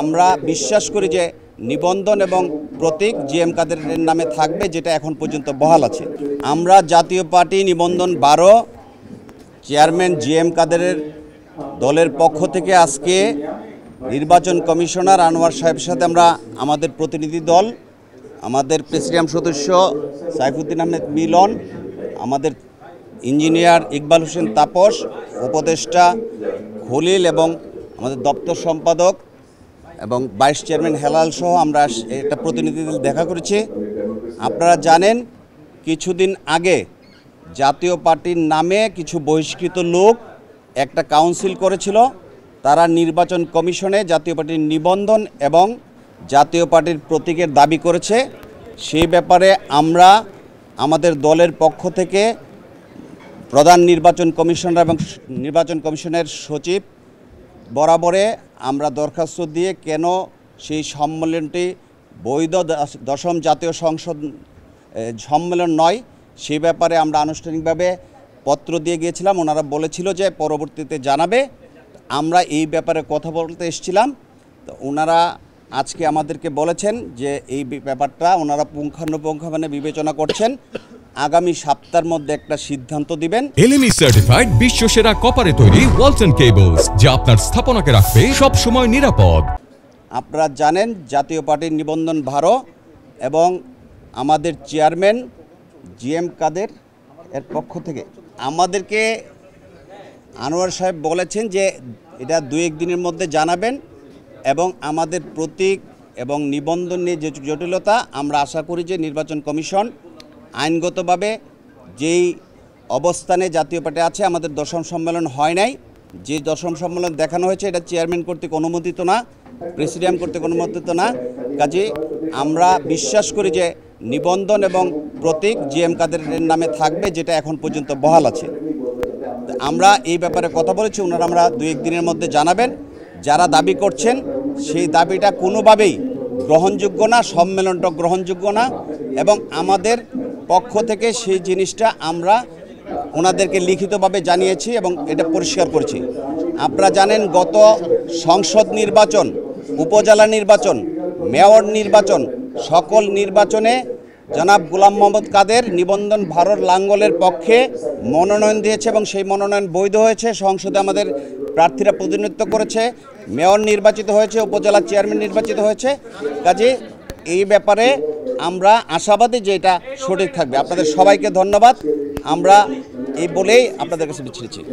আমরা বিশ্বাস করি যে নিবন্ধন এবং প্রতীক জিএম কাদেরের নামে থাকবে, যেটা এখন পর্যন্ত বহাল আছে। আমরা জাতীয় পার্টি নিবন্ধন 12 চেয়ারম্যান জিএম কাদেরের দলের পক্ষ থেকে আজকে নির্বাচন কমিশনার আনোয়ার সাহেবের সাথে আমরা আমাদের প্রতিনিধি দল, আমাদের প্রেসিডিয়াম সদস্য সাইফুদ্দিন আহমেদ মিলন, আমাদের ইঞ্জিনিয়ার ইকবাল হোসেন তাপস, উপদেষ্টা খলিল এবং আমাদের দপ্তর সম্পাদক এবং ভাইস চেয়ারম্যান হেলাল সহ আমরা একটা প্রতিনিধি দল দেখা করেছি। আপনারা জানেন কিছুদিন আগে জাতীয় পার্টির নামে কিছু বহিষ্কৃত লোক একটা কাউন্সিল করেছিল। তারা নির্বাচন কমিশনে জাতীয় পার্টির নিবন্ধন এবং জাতীয় পার্টির প্রতীকের দাবি করেছে। সেই ব্যাপারে আমরা আমাদের দলের পক্ষ থেকে প্রধান নির্বাচন কমিশনার এবং নির্বাচন কমিশনের সচিব বরাবরে আমরা দরখাস্ত দিয়ে কেন সেই সম্মেলনটি বৈধ দশম জাতীয় সংসদ সম্মেলন নয় সেই ব্যাপারে আমরা আনুষ্ঠানিকভাবে পত্র দিয়ে গিয়েছিলাম। ওনারা বলেছিল যে পরবর্তীতে জানাবে। আমরা এই ব্যাপারে কথা বলতে এসেছিলাম, তো ওনারা আজকে আমাদেরকে বলেছেন যে এই ব্যাপারটা ওনারা পুঙ্খানুপুঙ্খভাবে বিবেচনা করছেন, আগামী সপ্তাহের মধ্যে একটা সিদ্ধান্ত দিবেন। এলএমই সার্টিফাইড বিশ্বসেরা কপারে তৈরি ওয়ালস এন্ড কেবলস, যা আপনার স্থাপনাকে রাখবে সব সময় নিরাপদ। আপনারা জানেন জাতীয় পার্টির নিবন্ধন 12 এবং আমাদের চেয়ারম্যান জিএম কাদের এর পক্ষ থেকে আমাদেরকে আনোয়ার সাহেব বলেছেন যে এটা 2-1 দিনের মধ্যে জানাবেন এবং আমাদের প্রতীক এবং নিবন্ধন নিয়ে যে জটিলতা, আমরা আশা করি যে নির্বাচন কমিশন আইনগতভাবে যেই অবস্থানে জাতীয় পার্টি আছে, আমাদের দশম সম্মেলন হয় নাই, যে দশম সম্মেলন দেখানো হয়েছে এটা চেয়ারম্যান কর্তৃক অনুমোদিত না, প্রেসিডিয়াম কর্তৃক অনুমোদিত না। কাজে আমরা বিশ্বাস করি যে নিবন্ধন এবং প্রতীক জিএম কাদেরের নামে থাকবে, যেটা এখন পর্যন্ত বহাল আছে। আমরা এই ব্যাপারে কথা বলেছি, ওনারা আমরা 2-1 দিনের মধ্যে জানাবেন। যারা দাবি করছেন সেই দাবিটা কোনোভাবেই গ্রহণযোগ্য না, সম্মেলনটা গ্রহণযোগ্য না এবং আমাদের পক্ষ থেকে সেই জিনিসটা আমরা ওনাদেরকে লিখিতভাবে জানিয়েছি এবং এটা পরিষ্কার করেছি। আপনারা জানেন গত সংসদ নির্বাচন, উপজেলা নির্বাচন, মেয়র নির্বাচন, সকল নির্বাচনে জনাব গোলাম মোহাম্মদ কাদের নিবন্ধন 12 লাঙ্গলের পক্ষে মনোনয়ন দিয়েছে এবং সেই মনোনয়ন বৈধ হয়েছে। সংসদে আমাদের প্রার্থীরা প্রতিনিধিত্ব করেছে, মেয়র নির্বাচিত হয়েছে, উপজেলা চেয়ারম্যান নির্বাচিত হয়েছে। কাজে এই ব্যাপারে আমরা আশাবাদী যে এটা সঠিক থাকবে। আপনাদের সবাইকে ধন্যবাদ। আমরা এই বলেই আপনাদের কাছে বিচ্ছিন্ন।